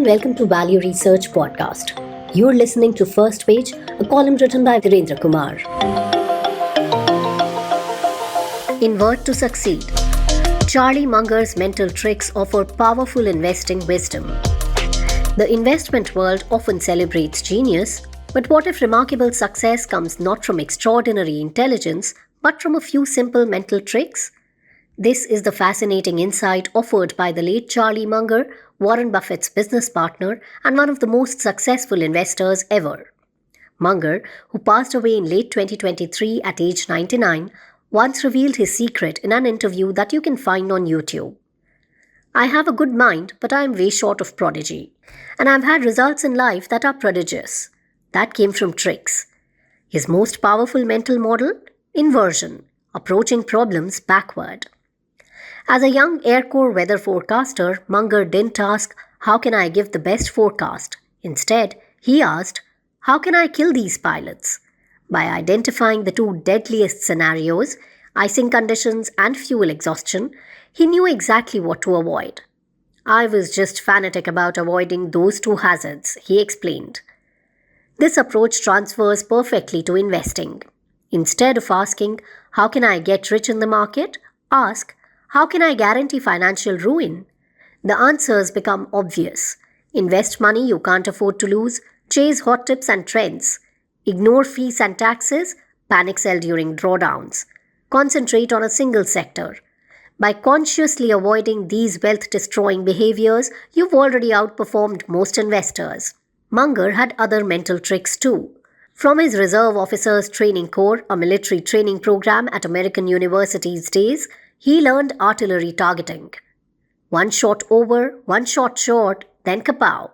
and welcome to Value Research Podcast. You're listening to First Page, a column written by Dhirendra Kumar. Invert to succeed. Charlie Munger's mental tricks offer powerful investing wisdom. The investment world often celebrates genius, but what if remarkable success comes not from extraordinary intelligence, but from a few simple mental tricks? This is the fascinating insight offered by the late Charlie Munger, Warren Buffett's business partner and one of the most successful investors ever. Munger, who passed away in late 2023 at age 99, once revealed his secret in an interview that you can find on YouTube. "I have a good mind, but I am way short of prodigy. And I've had results in life that are prodigious. That came from tricks." His most powerful mental model? Inversion, approaching problems backward. As a young Air Corps weather forecaster, Munger didn't ask, "How can I give the best forecast?" Instead, he asked, "How can I kill these pilots?" By identifying the two deadliest scenarios, icing conditions and fuel exhaustion, he knew exactly what to avoid. "I was just fanatic about avoiding those two hazards," he explained. This approach transfers perfectly to investing. Instead of asking, "How can I get rich in the market?" ask, "How can I guarantee financial ruin?" The answers become obvious. Invest money you can't afford to lose, chase hot tips and trends, ignore fees and taxes, panic sell during drawdowns, concentrate on a single sector. By consciously avoiding these wealth-destroying behaviors, you've already outperformed most investors. Munger had other mental tricks too. From his Reserve Officers Training Corps, a military training program at American universities days, he learned artillery targeting. One shot over, one shot short, then kapow.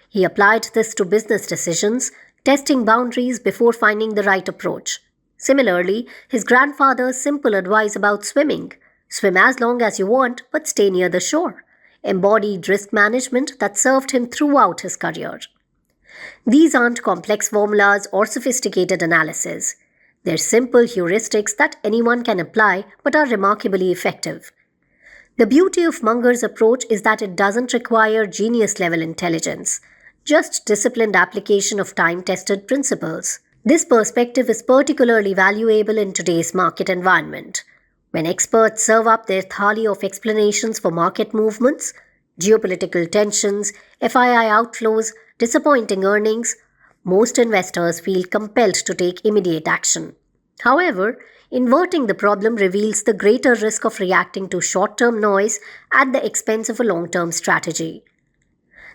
He applied this to business decisions, testing boundaries before finding the right approach. Similarly, his grandfather's simple advice about swimming: swim as long as you want, but stay near the shore, embodied risk management that served him throughout his career. These aren't complex formulas or sophisticated analyses. They're simple heuristics that anyone can apply but are remarkably effective. The beauty of Munger's approach is that it doesn't require genius-level intelligence, just disciplined application of time-tested principles. This perspective is particularly valuable in today's market environment. When experts serve up their thali of explanations for market movements, geopolitical tensions, FII outflows, disappointing earnings, most investors feel compelled to take immediate action. However, inverting the problem reveals the greater risk of reacting to short-term noise at the expense of a long-term strategy.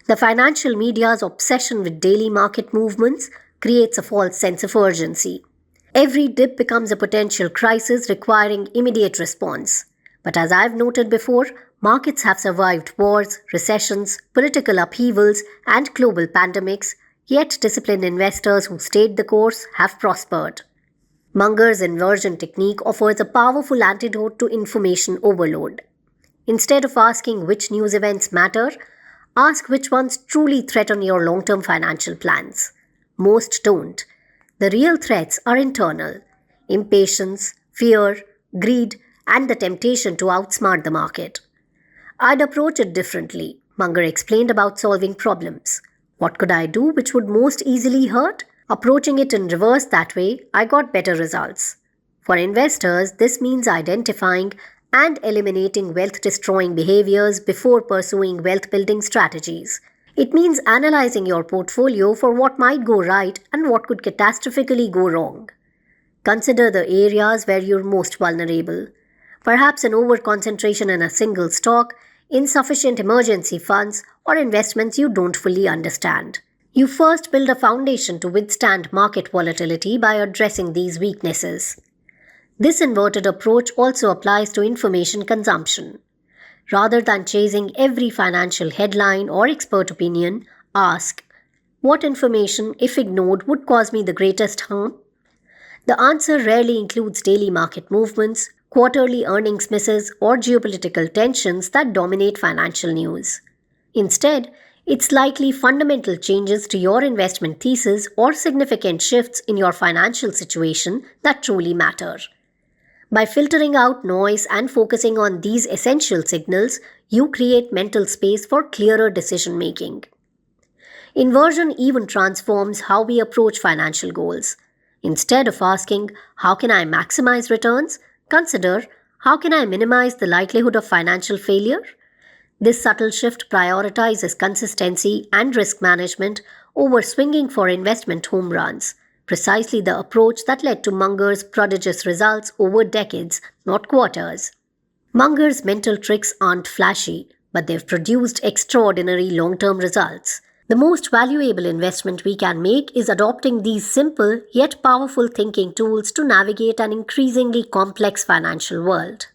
The financial media's obsession with daily market movements creates a false sense of urgency. Every dip becomes a potential crisis requiring immediate response. But as I've noted before, markets have survived wars, recessions, political upheavals, and global pandemics, yet disciplined investors who stayed the course have prospered. Munger's inversion technique offers a powerful antidote to information overload. Instead of asking which news events matter, ask which ones truly threaten your long-term financial plans. Most don't. The real threats are internal: impatience, fear, greed, and the temptation to outsmart the market. "I'd approach it differently," Munger explained about solving problems. "What could I do which would most easily hurt? Approaching it in reverse that way, I got better results." For investors, this means identifying and eliminating wealth-destroying behaviors before pursuing wealth-building strategies. It means analyzing your portfolio for what might go right and what could catastrophically go wrong. Consider the areas where you're most vulnerable. Perhaps an over-concentration in a single stock, insufficient emergency funds, or investments you don't fully understand. You first build a foundation to withstand market volatility by addressing these weaknesses. This inverted approach also applies to information consumption. Rather than chasing every financial headline or expert opinion, ask, "What information, if ignored, would cause me the greatest harm?" The answer rarely includes daily market movements, quarterly earnings misses, or geopolitical tensions that dominate financial news. Instead, it's likely fundamental changes to your investment thesis or significant shifts in your financial situation that truly matter. By filtering out noise and focusing on these essential signals, you create mental space for clearer decision-making. Inversion even transforms how we approach financial goals. Instead of asking, how can I maximize returns? Consider, how can I minimize the likelihood of financial failure? This subtle shift prioritizes consistency and risk management over swinging for investment home runs, precisely the approach that led to Munger's prodigious results over decades, not quarters. Munger's mental tricks aren't flashy, but they've produced extraordinary long-term results. The most valuable investment we can make is adopting these simple yet powerful thinking tools to navigate an increasingly complex financial world.